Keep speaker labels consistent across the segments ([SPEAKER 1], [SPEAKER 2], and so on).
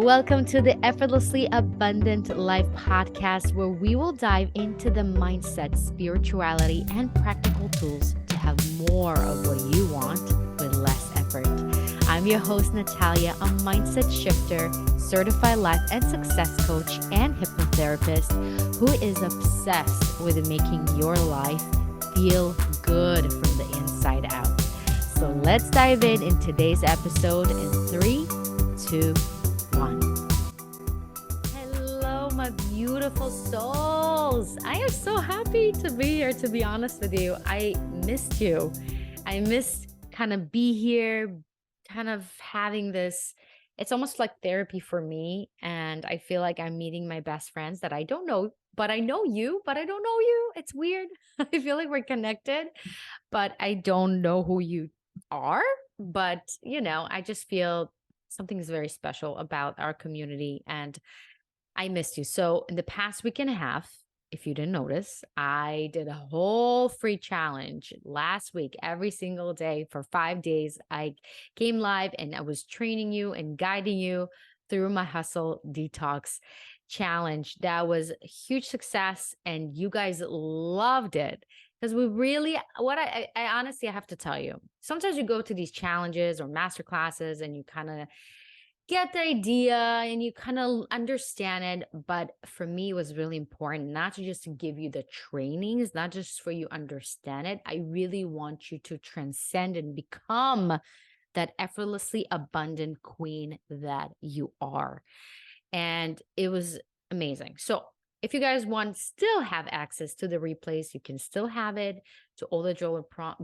[SPEAKER 1] Welcome to the Effortlessly Abundant Life podcast, where we will dive into the mindset, spirituality, and practical tools to have more of what you want with less effort. I'm your host, Natalia, a mindset shifter, certified life and success coach, and hypnotherapist who is obsessed with making your life feel good from the inside out. So let's dive in today's episode in 3, 2, 1. Hello, my beautiful souls. I am so happy to be here, to be honest with you. I missed you. I missed kind of be here, kind of having this. It's almost like therapy for me. And I feel like I'm meeting my best friends that I don't know, but I know you, but I don't know you. It's weird. I feel like we're connected, but I don't know who you are. But, I just feel something is very special about our community, and I missed you. So in the past week and a half, if you didn't notice, I did a whole free challenge last week. Every single day for 5 days, I came live and I was training you and guiding you through my hustle detox challenge. That was a huge success, and you guys loved it. Because we really, I honestly have to tell you, sometimes you go to these challenges or master classes and you kind of get the idea and you kind of understand it. But for me, it was really important not to just give you the trainings, not just for you understand it. I really want you to transcend and become that effortlessly abundant queen that you are. And it was amazing. So if you guys want still have access to the replays, you can still have it, to all the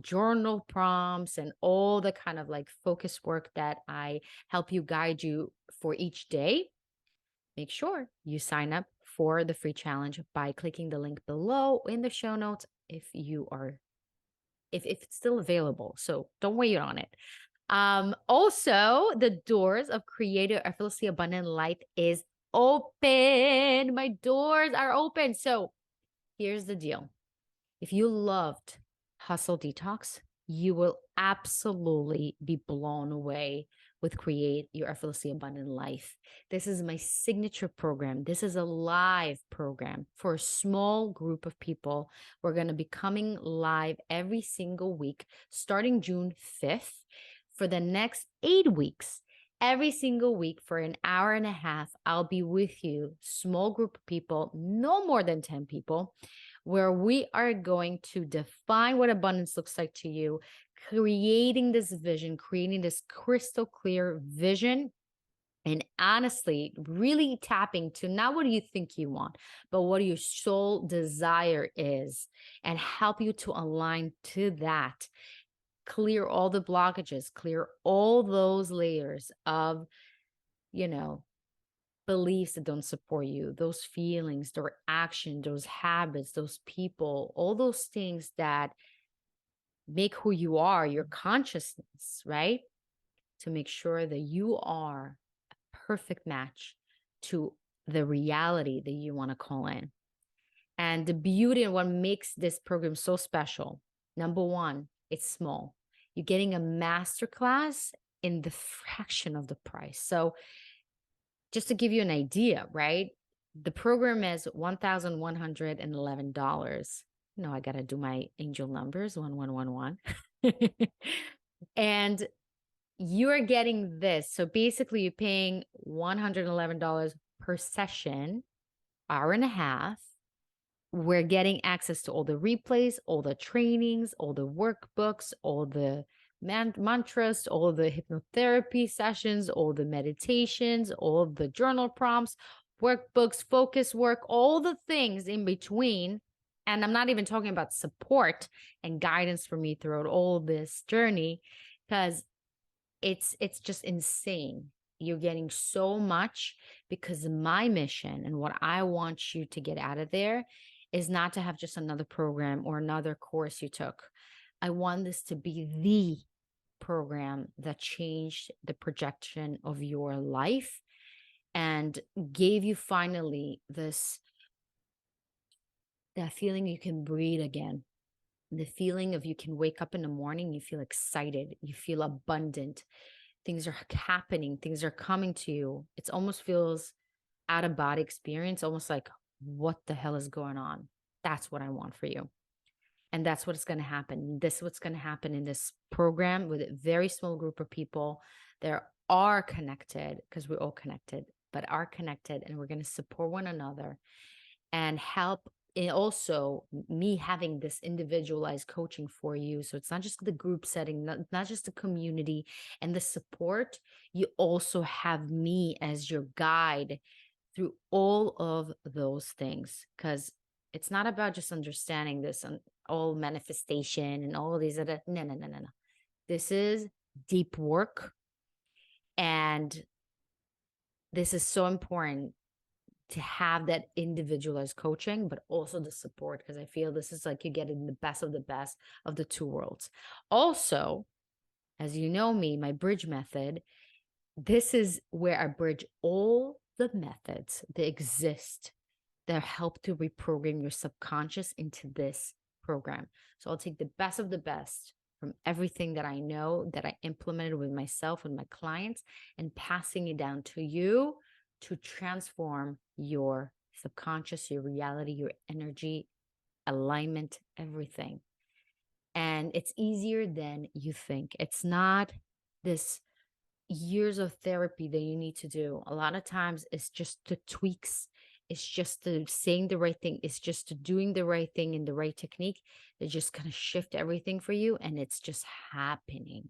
[SPEAKER 1] journal prompts and all the kind of like focus work that I help you guide you for each day. Make sure you sign up for the free challenge by clicking the link below in the show notes if it's still available. So don't wait on it. Also, the doors of Create Your Effortlessly Abundant Life is open. My doors are open. So here's the deal. If you loved Hustle Detox, you will absolutely be blown away with Create Your Effortlessly Abundant Life. This is my signature program. This is a live program for a small group of people. We're going to be coming live every single week starting June 5th for the next 8 weeks. Every single week for an hour and a half, I'll be with you, small group of people, no more than 10 people, where we are going to define what abundance looks like to you, creating this vision, creating this crystal clear vision. And honestly, really tapping to not what you think you want, but what your soul desire is, and help you to align to that. Clear all the blockages, clear all those layers of, beliefs that don't support you, those feelings, their action, those habits, those people, all those things that make who you are, your consciousness, right? To make sure that you are a perfect match to the reality that you want to call in. And the beauty and what makes this program so special, number one, it's small. You're getting a masterclass in the fraction of the price. So just to give you an idea, right? The program is $1,111. I got to do my angel numbers, 1111. And you are getting this. So basically, you're paying $111 per session, hour and a half. We're getting access to all the replays, all the trainings, all the workbooks, all the mantras, all the hypnotherapy sessions, all the meditations, all the journal prompts, workbooks, focus work, all the things in between. And I'm not even talking about support and guidance for me throughout all this journey, because it's just insane. You're getting so much, because my mission and what I want you to get out of there is not to have just another program or another course you took. I want this to be the program that changed the projection of your life and gave you finally that feeling you can breathe again. The feeling of you can wake up in the morning, you feel excited, you feel abundant, things are happening, things are coming to you. It almost feels out of body experience, almost like, what the hell is going on? That's what I want for you. And that's what's going to happen. This is what's going to happen in this program with a very small group of people that are connected, because we're all connected, but are connected, and we're going to support one another and help. And also me having this individualized coaching for you. So it's not just the group setting, not just the community and the support. You also have me as your guide through all of those things, because it's not about just understanding this and all manifestation and all of these other, no, no, no, no, no. This is deep work, and this is so important to have that individualized coaching, but also the support, because I feel this is like you're getting the best of the two worlds. Also, as you know me, my bridge method, this is where I bridge all the methods that exist that help to reprogram your subconscious into this program. So I'll take the best of the best from everything that I know that I implemented with myself and my clients, and passing it down to you to transform your subconscious, your reality, your energy, alignment, everything. And it's easier than you think. It's not this years of therapy that you need to do. A lot of times it's just the tweaks. It's just the saying the right thing. It's just the doing the right thing in the right technique. They just kind of shift everything for you, and it's just happening.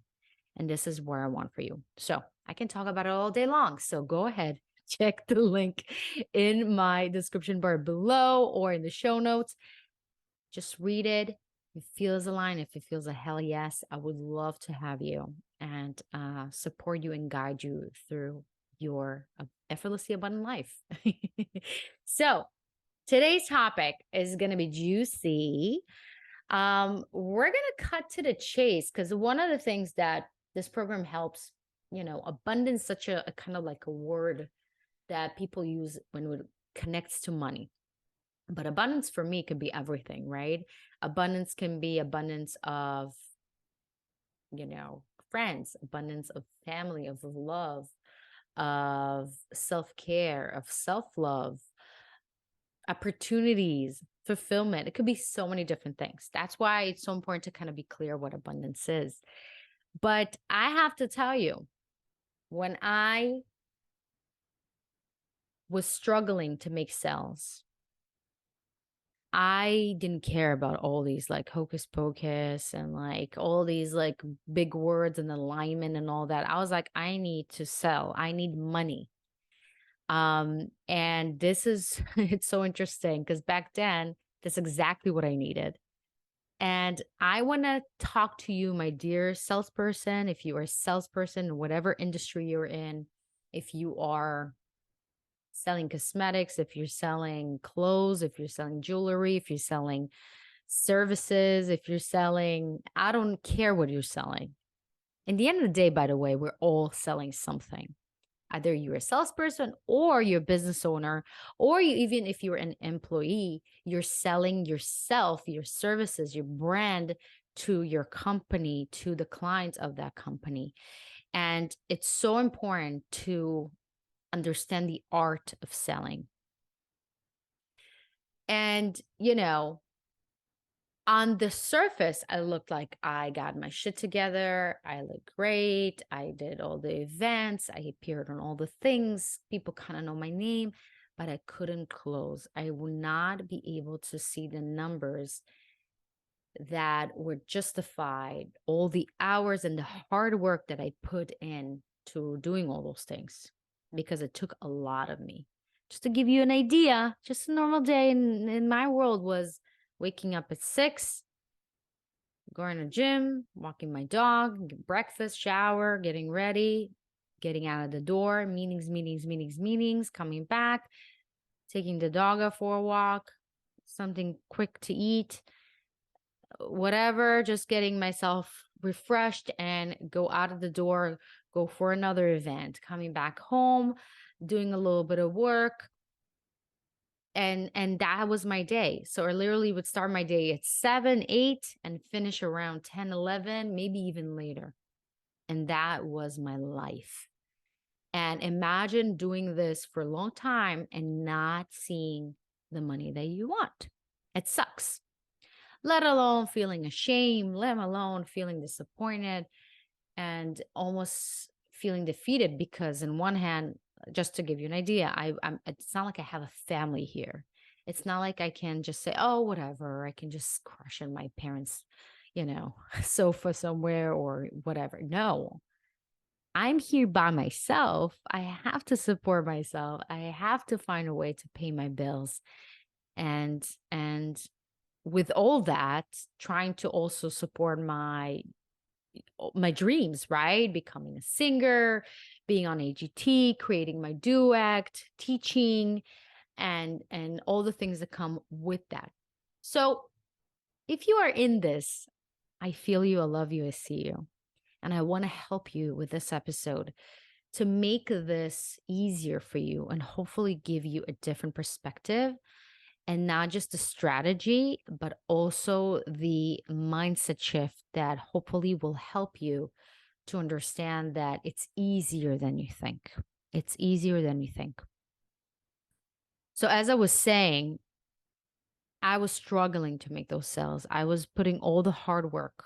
[SPEAKER 1] And this is where I want for you. So I can talk about it all day long. So go ahead, check the link in my description bar below or in the show notes. Just read it. If it feels aligned, if it feels a hell yes, I would love to have you and support you and guide you through your effortlessly abundant life. So today's topic is going to be juicy. We're going to cut to the chase, because one of the things that this program helps, abundance, such a kind of like a word that people use when it connects to money. But abundance for me could be everything, right? Abundance can be abundance of, friends, abundance of family, of love, of self-care, of self-love, opportunities, fulfillment. It could be so many different things. That's why it's so important to kind of be clear what abundance is. But I have to tell you, when I was struggling to make sales, I didn't care about all these like hocus pocus and like all these like big words and alignment and all that. I was like, I need to sell. I need money. And this is it's so interesting, because back then that's exactly what I needed. And I want to talk to you, my dear salesperson, if you are a salesperson in whatever industry you're in, if you are selling cosmetics, if you're selling clothes, if you're selling jewelry, if you're selling services, if you're selling, I don't care what you're selling. In the end of the day, by the way, we're all selling something. Either you're a salesperson or you're a business owner, or even if you're an employee, you're selling yourself, your services, your brand to your company, to the clients of that company. And it's so important to understand the art of selling. And, on the surface, I looked like I got my shit together. I look great. I did all the events. I appeared on all the things. People kind of know my name, but I couldn't close. I would not be able to see the numbers that were justified, all the hours and the hard work that I put in to doing all those things, because it took a lot of me. Just to give you an idea, just a normal day in my world was waking up at 6, going to the gym, walking my dog, breakfast, shower, getting ready, getting out of the door, meetings, coming back, taking the dog out for a walk, something quick to eat, whatever, just getting myself refreshed and go out of the door, go for another event, coming back home, doing a little bit of work. And that was my day. So I literally would start my day at 7, 8 and finish around 10, 11, maybe even later. And that was my life. And imagine doing this for a long time and not seeing the money that you want. It sucks. Let alone feeling ashamed, let alone feeling disappointed and almost feeling defeated because, in one hand, just to give you an idea, it's not like I have a family here. It's not like I can just say, oh, whatever, I can just crash in my parents' sofa somewhere or whatever. No, I'm here by myself. I have to support myself. I have to find a way to pay my bills. And with all that, trying to also support my dreams, right? Becoming a singer, being on AGT, creating my duo act, teaching, and all the things that come with that. So if you are in this, I feel you, I love you, I see you. And I want to help you with this episode to make this easier for you and hopefully give you a different perspective and not just the strategy, but also the mindset shift that hopefully will help you to understand that it's easier than you think. It's easier than you think. So, as I was saying, I was struggling to make those sales. I was putting all the hard work.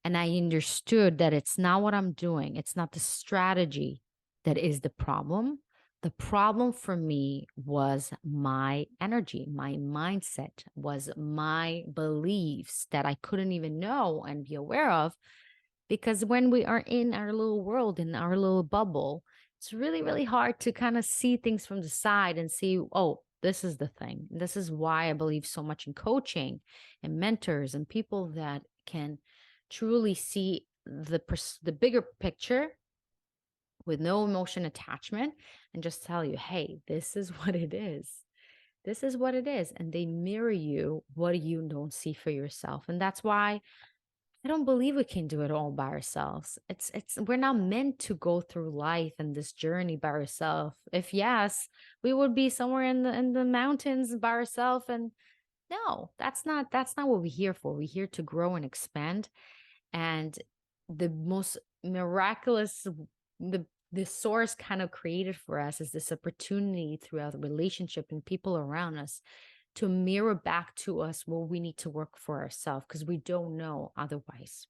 [SPEAKER 1] And I understood that it's not what I'm doing. It's not the strategy that is the problem. The problem for me was my energy, my mindset, was my beliefs that I couldn't even know and be aware of. Because when we are in our little world, in our little bubble, it's really, really hard to kind of see things from the side and see, oh, this is the thing. This is why I believe so much in coaching and mentors and people that can truly see the bigger picture with no emotion attachment and just tell you, hey, this is what it is. This is what it is. And they mirror you what you don't see for yourself. And that's why I don't believe we can do it all by ourselves. It's we're not meant to go through life and this journey by ourselves. If yes, we would be somewhere in the mountains by ourselves. And no, that's not what we're here for. We're here to grow and expand. And the most miraculous, the source kind of created for us is this opportunity throughout the relationship and people around us to mirror back to us what we need to work for ourselves because we don't know otherwise.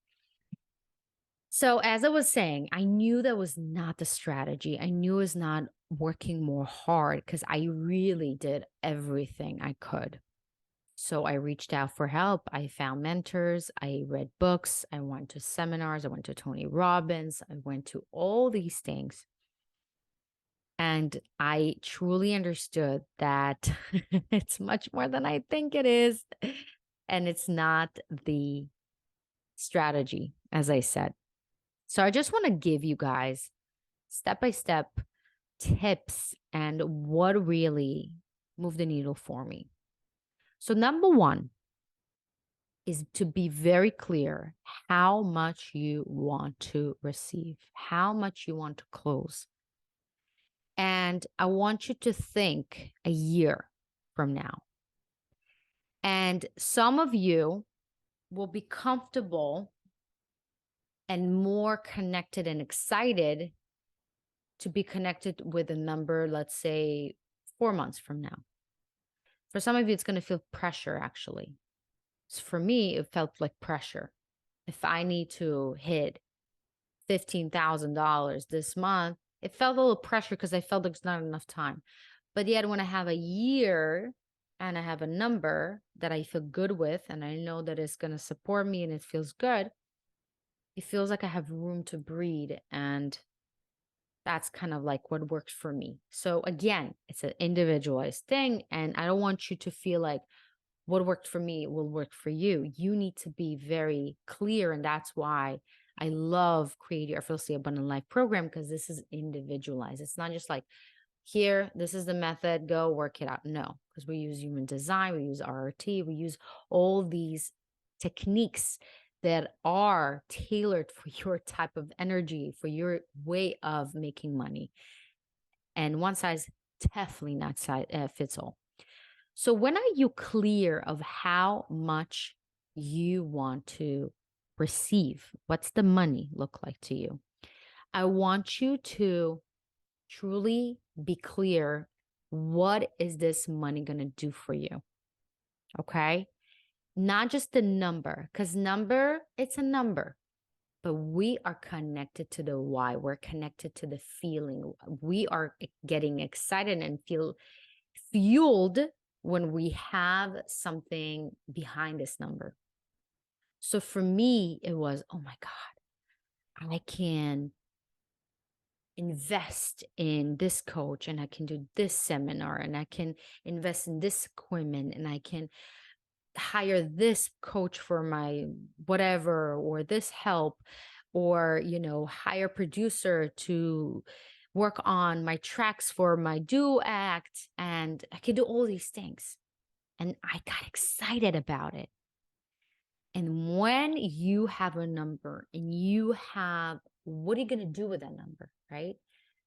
[SPEAKER 1] So as I was saying, I knew that was not the strategy. I knew it was not working more hard because I really did everything I could. So I reached out for help. I found mentors. I read books. I went to seminars. I went to Tony Robbins. I went to all these things. And I truly understood that it's much more than I think it is. And it's not the strategy, as I said. So I just want to give you guys step-by-step tips and what really moved the needle for me. So number one is to be very clear how much you want to receive, how much you want to close. And I want you to think a year from now. And some of you will be comfortable and more connected and excited to be connected with a number, let's say 4 months from now. For some of you, it's going to feel pressure, actually. So for me, it felt like pressure. If I need to hit $15,000 this month, it felt a little pressure because I felt like it's not enough time. But yet when I have a year and I have a number that I feel good with, and I know that it's going to support me and it feels good, it feels like I have room to breathe. And that's kind of like what works for me. So again, it's an individualized thing. And I don't want you to feel like what worked for me will work for you. You need to be very clear. And that's why I love Create Your Effortlessly Abundant Life program, because this is individualized. It's not just like, here, this is the method, go work it out. No, because we use human design, we use RRT, we use all these techniques that are tailored for your type of energy, for your way of making money. And one size definitely not fits all. So when are you clear of how much you want to receive? What's the money look like to you? I want you to truly be clear. What is this money going to do for you? Okay. Not just the number, because number, it's a number, but we are connected to the why. We're connected to the feeling. We are getting excited and feel fueled when we have something behind this number. So for me, it was, oh my God, I can invest in this coach and I can do this seminar and I can invest in this equipment and I can hire this coach for my whatever, or this help, or, hire producer to work on my tracks for my do act. And I can do all these things. And I got excited about it. And when you have a number and you have, what are you going to do with that number, right?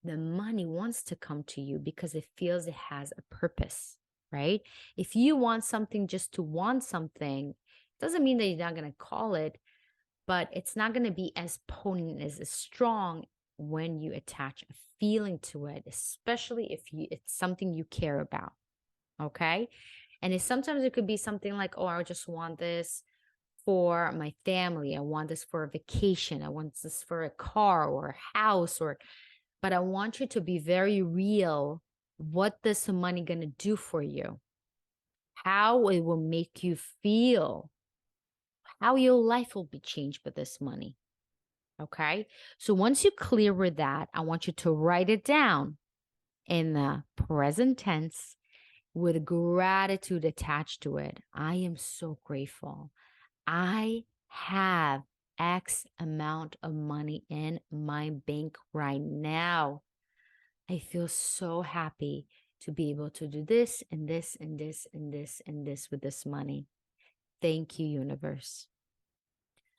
[SPEAKER 1] The money wants to come to you because it feels it has a purpose, right? If you want something just to want something, doesn't mean that you're not going to call it, but it's not going to be as potent, as strong when you attach a feeling to it, especially if it's something you care about, okay? And sometimes it could be something like, oh, I just want this for my family. I want this for a vacation. I want this for a car or a house, but I want you to be very real. What this money going to do for you? How it will make you feel? How your life will be changed with this money? Okay. So once you clear with that, I want you to write it down in the present tense with gratitude attached to it. I am so grateful. I have X amount of money in my bank right now. I feel so happy to be able to do this and this and this and this and this with this money. Thank you, universe.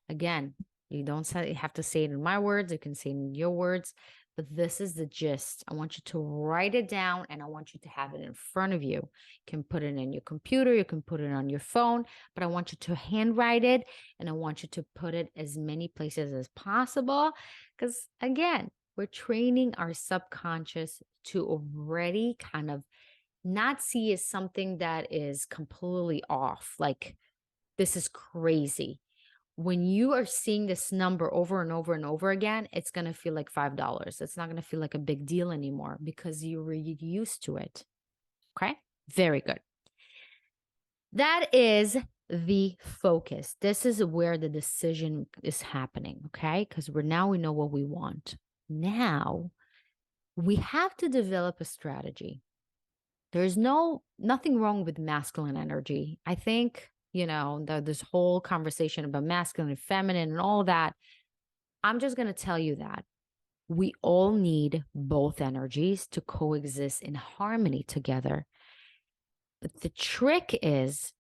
[SPEAKER 1] Again, you don't have to say it in my words. You can say it in your words, but this is the gist. I want you to write it down and I want you to have it in front of you. You can put it in your computer. You can put it on your phone, but I want you to handwrite it and I want you to put it as many places as possible. Because again, we're training our subconscious to already kind of not see as something that is completely off. Like, this is crazy. When you are seeing this number over and over and over again, it's going to feel like $5. It's not going to feel like a big deal anymore because you were used to it. Okay. Very good. That is the focus. This is where the decision is happening. Okay. Because we know what we want. Now we have to develop a strategy. There's nothing wrong with masculine energy. I think, this whole conversation about masculine and feminine and all that, I'm just going to tell you that we all need both energies to coexist in harmony together. But the trick is,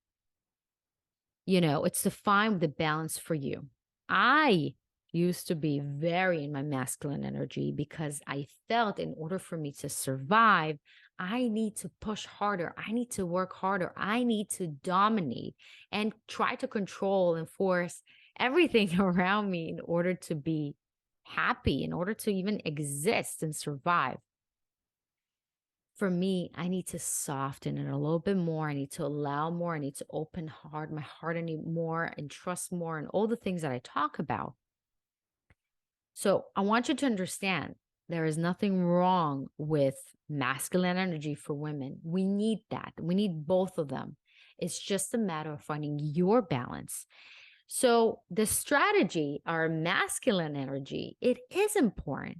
[SPEAKER 1] it's to find the balance for you. I used to be very in my masculine energy because I felt in order for me to survive, I need to push harder. I need to work harder. I need to dominate and try to control and force everything around me in order to be happy, in order to even exist and survive. For me, I need to soften it a little bit more. I need to allow more. I need to open my heart more and trust more and all the things that I talk about. So I want you to understand there is nothing wrong with masculine energy for women. We need that. We need both of them. It's just a matter of finding your balance. So the strategy, our masculine energy, it is important.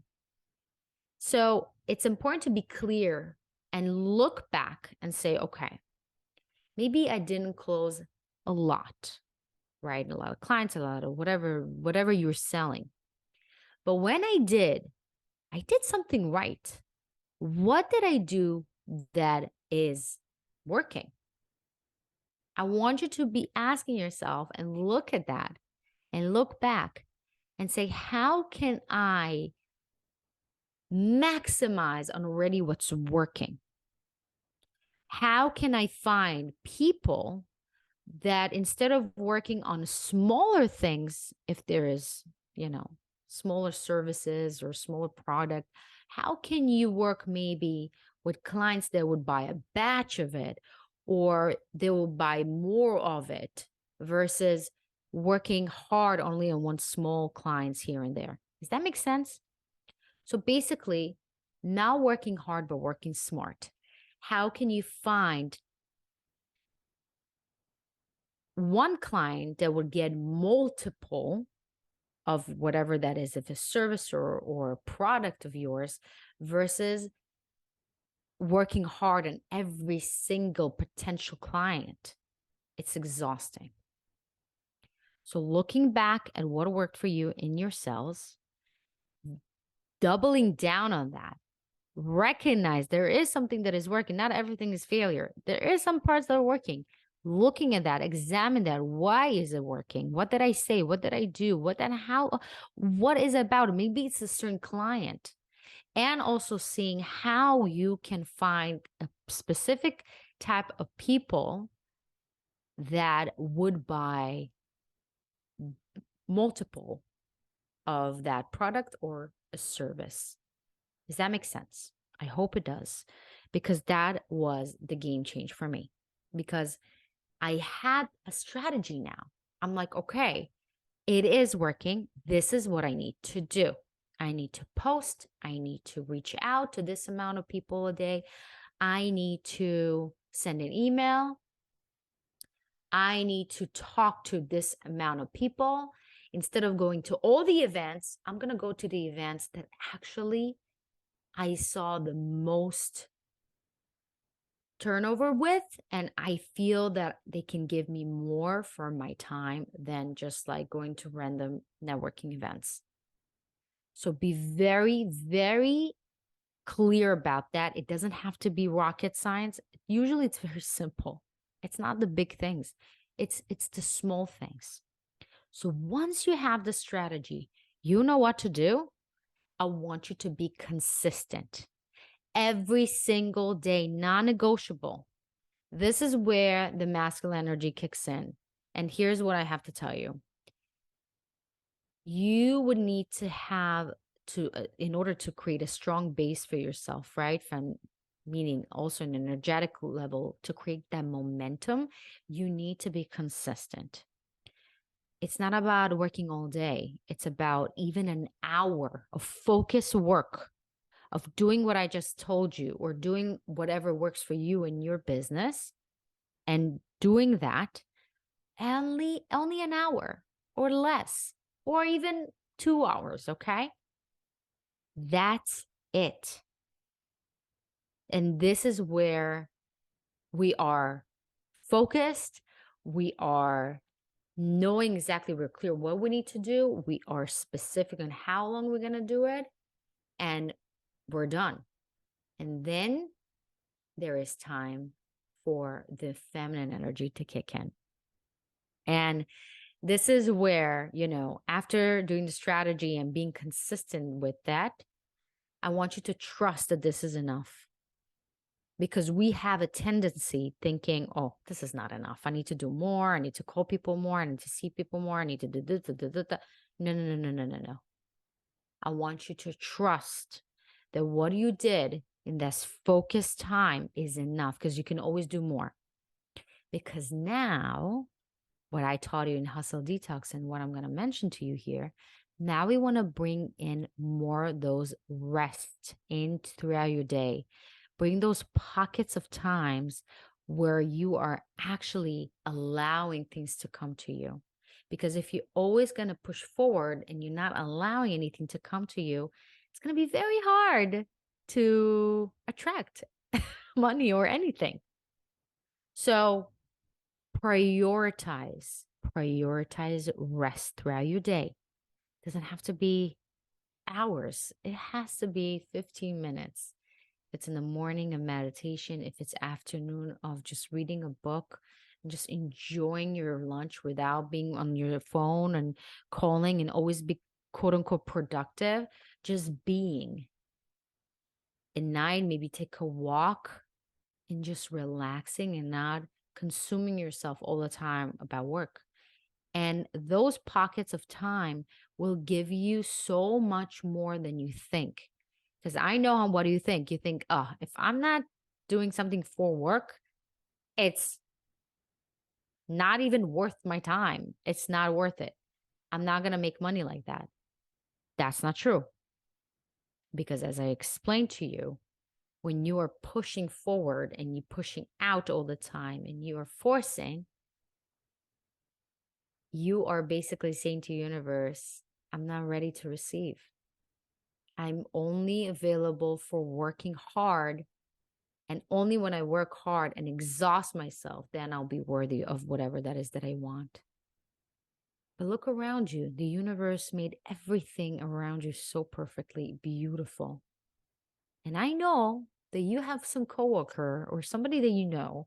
[SPEAKER 1] So it's important to be clear and look back and say, okay, maybe I didn't close a lot, right? A lot of clients, a lot of whatever you're selling. But when I did something right. What did I do that is working? I want you to be asking yourself and look at that and look back and say, how can I maximize on already what's working? How can I find people that instead of working on smaller things, if there is, smaller services or smaller product, how can you work maybe with clients that would buy a batch of it, or they will buy more of it, versus working hard only on one small clients here and there? Does that make sense? So basically, not working hard, but working smart. How can you find one client that would get multiple of whatever that is, if a service or a product of yours, versus working hard on every single potential client? It's exhausting. So looking back at what worked for you in your sales, doubling down on that, recognize there is something that is working. Not everything is failure. There is some parts that are working. Looking at that, examine that. Why is it working? What did I say? What did I do? What is it about? Maybe it's a certain client. And also seeing how you can find a specific type of people that would buy multiple of that product or a service. Does that make sense? I hope it does, because that was the game change for me, because I had a strategy now. I'm like, okay, it is working. This is what I need to do. I need to post. I need to reach out to this amount of people a day. I need to send an email. I need to talk to this amount of people. Instead of going to all the events, I'm going to go to the events that actually I saw the most turnover with, and I feel that they can give me more for my time than just like going to random networking events. So be very, very clear about that. It doesn't have to be rocket science. Usually it's very simple. It's not the big things. It's the small things. So once you have the strategy, you know what to do. I want you to be consistent every single day, non-negotiable. This is where the masculine energy kicks in. And here's what I have to tell you. You would need to have in order to create a strong base for yourself, right? Meaning also an energetic level, to create that momentum, you need to be consistent. It's not about working all day. It's about even an hour of focused work, of doing what I just told you, or doing whatever works for you in your business, and doing that only an hour or less, or even 2 hours, okay? That's it. And this is where we are focused. We are knowing exactly, we're clear what we need to do. We are specific on how long we're going to do it, and we're done. And then there is time for the feminine energy to kick in. And this is where, after doing the strategy and being consistent with that, I want you to trust that this is enough. Because we have a tendency thinking, oh, this is not enough. I need to do more. I need to call people more. I need to see people more. I need to do this. No, no, no, no, no, no, no. I want you to trust that what you did in this focused time is enough, because you can always do more. Because now, what I taught you in Hustle Detox and what I'm going to mention to you here, now we want to bring in more of those rest in throughout your day. Bring those pockets of times where you are actually allowing things to come to you. Because if you're always going to push forward and you're not allowing anything to come to you, it's going to be very hard to attract money or anything. So prioritize rest throughout your day. It doesn't have to be hours. It has to be 15 minutes. If it's in the morning of meditation, if it's afternoon of just reading a book, and just enjoying your lunch without being on your phone and calling, and always be quote unquote productive, just being. At night, maybe take a walk and just relaxing and not consuming yourself all the time about work. And those pockets of time will give you so much more than you think. Because I know what do you think? You think, oh, if I'm not doing something for work, it's not even worth my time. It's not worth it. I'm not going to make money like that. That's not true. Because as I explained to you, when you are pushing forward and you're pushing out all the time and you are forcing, you are basically saying to the universe, I'm not ready to receive. I'm only available for working hard. And only when I work hard and exhaust myself, then I'll be worthy of whatever that is that I want. But look around you. The universe made everything around you so perfectly beautiful. And I know that you have some coworker or somebody that you know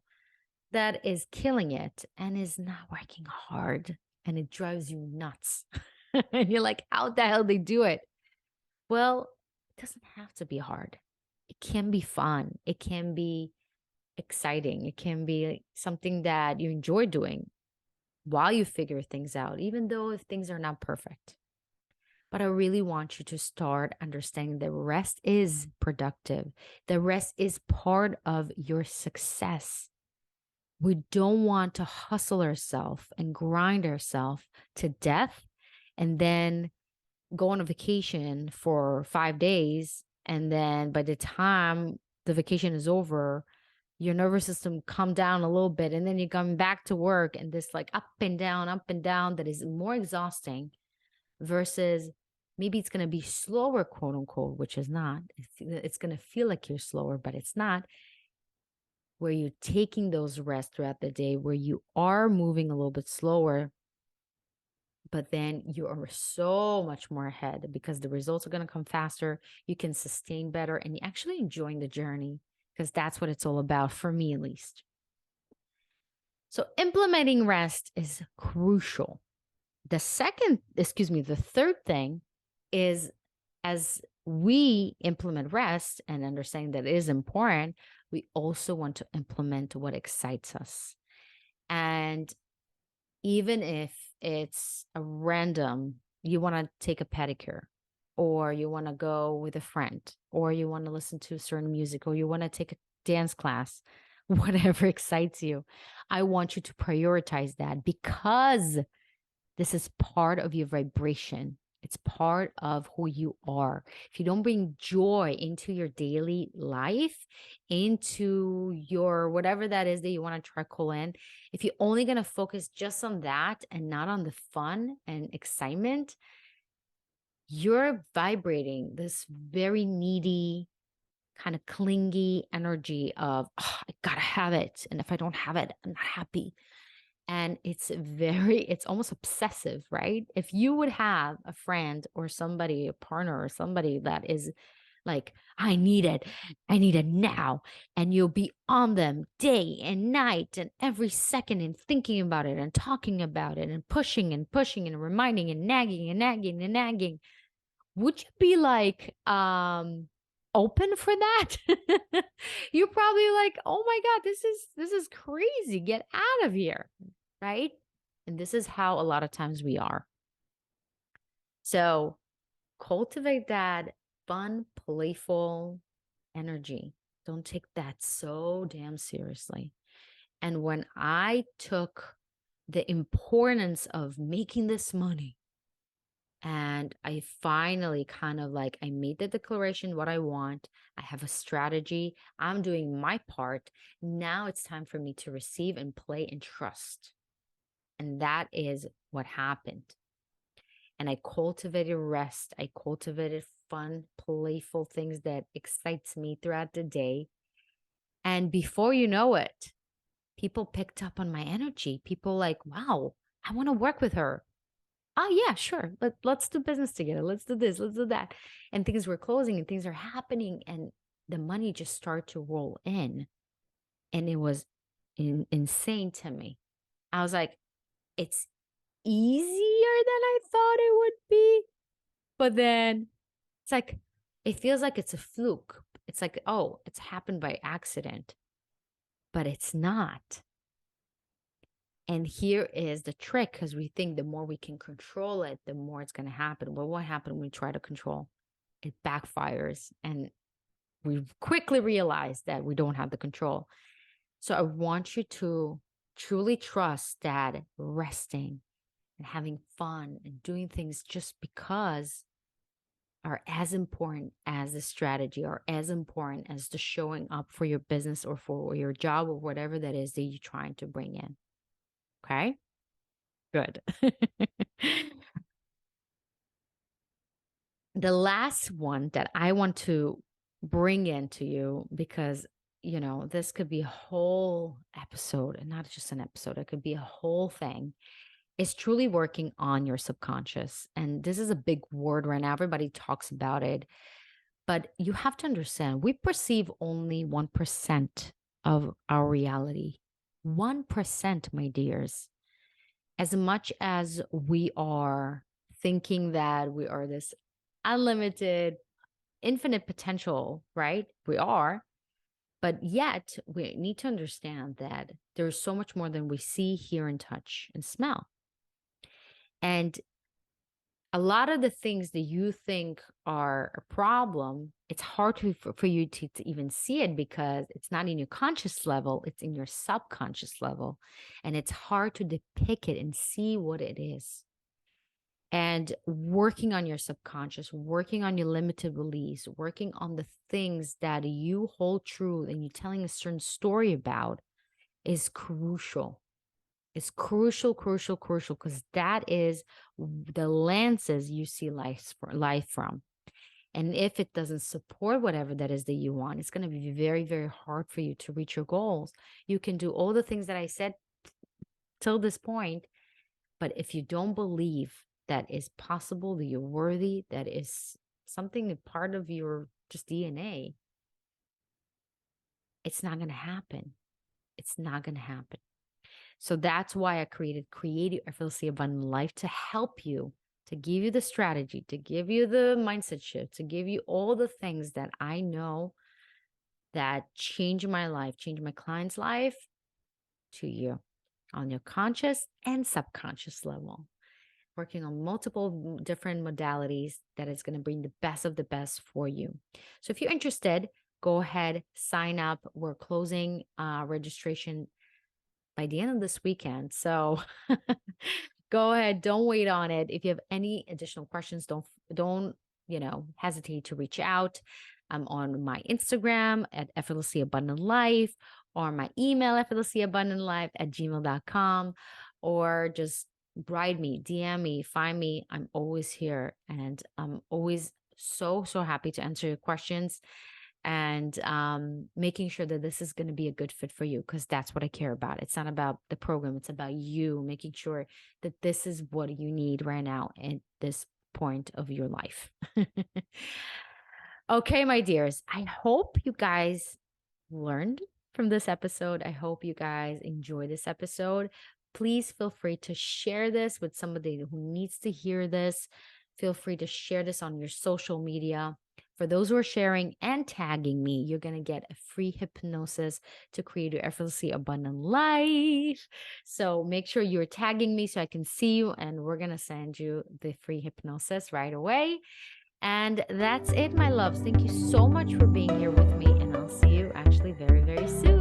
[SPEAKER 1] that is killing it and is not working hard, and it drives you nuts. And you're like, how the hell they do it? Well, it doesn't have to be hard. It can be fun. It can be exciting. It can be something that you enjoy doing while you figure things out, even though if things are not perfect. But I really want you to start understanding that rest is productive. The rest is part of your success. We don't want to hustle ourselves and grind ourselves to death and then go on a vacation for 5 days. And then by the time the vacation is over, your nervous system calm down a little bit. And then you come back to work and this like up and down that is more exhausting versus maybe it's going to be slower, quote unquote, which is not. It's going to feel like you're slower, but it's not. Where you're taking those rests throughout the day, where you are moving a little bit slower, but then you are so much more ahead because the results are going to come faster. You can sustain better and you're actually enjoying the journey because that's what it's all about, for me at least. So implementing rest is crucial. The third thing is, as we implement rest and understanding that it is important, we also want to implement what excites us. And even if it's a random, you want to take a pedicure, or you want to go with a friend, or you want to listen to certain music, or you want to take a dance class, whatever excites you, I want you to prioritize that because this is part of your vibration. It's part of who you are. If you don't bring joy into your daily life, into your whatever that is that you want to trickle in, if you're only going to focus just on that and not on the fun and excitement, you're vibrating this very needy, kind of clingy energy of, oh, I gotta have it. And if I don't have it, I'm not happy. And it's almost obsessive, right? If you would have a friend or somebody, a partner or somebody that is like, I need it now. And you'll be on them day and night and every second and thinking about it and talking about it and pushing and reminding and nagging and nagging and nagging. Would you be like, open for that? You're probably like, oh my God, this is crazy. Get out of here. Right? And this is how a lot of times we are. So cultivate that fun, playful energy. Don't take that so damn seriously. And when I took the importance of making this money, and I finally kind of like, I made the declaration what I want. I have a strategy. I'm doing my part. Now it's time for me to receive and play and trust. And that is what happened. And I cultivated rest. I cultivated fun, playful things that excites me throughout the day. And before you know it, people picked up on my energy. People like, wow, I want to work with her. Oh yeah, sure. Let's do business together. Let's do this. Let's do that. And things were closing and things are happening. And the money just started to roll in. And it was insane to me. I was like, it's easier than I thought it would be. But then it's like, it feels like it's a fluke. It's like, oh, it's happened by accident. But it's not. And here is the trick, because we think the more we can control it, the more it's going to happen. Well, what happens when we try to control? It backfires, and we quickly realize that we don't have the control. So I want you to truly trust that resting and having fun and doing things just because are as important as the strategy, or as important as the showing up for your business or for your job or whatever that is that you're trying to bring in. Okay? Good. The last one that I want to bring into you, because this could be a whole episode, and not just an episode, it could be a whole thing, is truly working on your subconscious. And this is a big word right now. Everybody talks about it, but you have to understand, we perceive only 1% of our reality. 1%, my dears. As much as we are thinking that we are this unlimited, infinite potential, right? We are. But yet we need to understand that there's so much more than we see, hear, and touch and smell. And a lot of the things that you think are a problem, it's hard for you to even see it, because it's not in your conscious level, it's in your subconscious level. And it's hard to depict it and see what it is. And working on your subconscious, working on your limited beliefs, working on the things that you hold true and you're telling a certain story about is crucial. It's crucial, crucial, crucial, because that is the lenses you see life from. And if it doesn't support whatever that is that you want, it's going to be very, very hard for you to reach your goals. You can do all the things that I said till this point, but if you don't believe that is possible, that you're worthy, that is something, a part of your just DNA, it's not going to happen. It's not going to happen. So that's why I created Your Effortlessly Abundant Life, to help you, to give you the strategy, to give you the mindset shift, to give you all the things that I know that change my life, change my client's life, to you on your conscious and subconscious level. Working on multiple different modalities that is going to bring the best of the best for you. So if you're interested, go ahead, sign up. We're closing registration by the end of this weekend. So go ahead, don't wait on it. If you have any additional questions, don't hesitate to reach out. I'm on my Instagram at Effortlessly Abundant Life, or my email, effortlesslyabundantlife@gmail.com, or just write me, DM me, find me. I'm always here, and I'm always so happy to answer your questions, and making sure that this is going to be a good fit for you, because that's what I care about. It's not about the program. It's about you making sure that this is what you need right now at this point of your life. Okay, my dears, I hope you guys learned from this episode. I hope you guys enjoy this episode. Please feel free to share this with somebody who needs to hear this. Feel free to share this on your social media. For those who are sharing and tagging me, you're going to get a free hypnosis to create your effortlessly abundant life. So make sure you're tagging me so I can see you, and we're going to send you the free hypnosis right away. And that's it, my loves. Thank you so much for being here with me, and I'll see you actually very, very soon.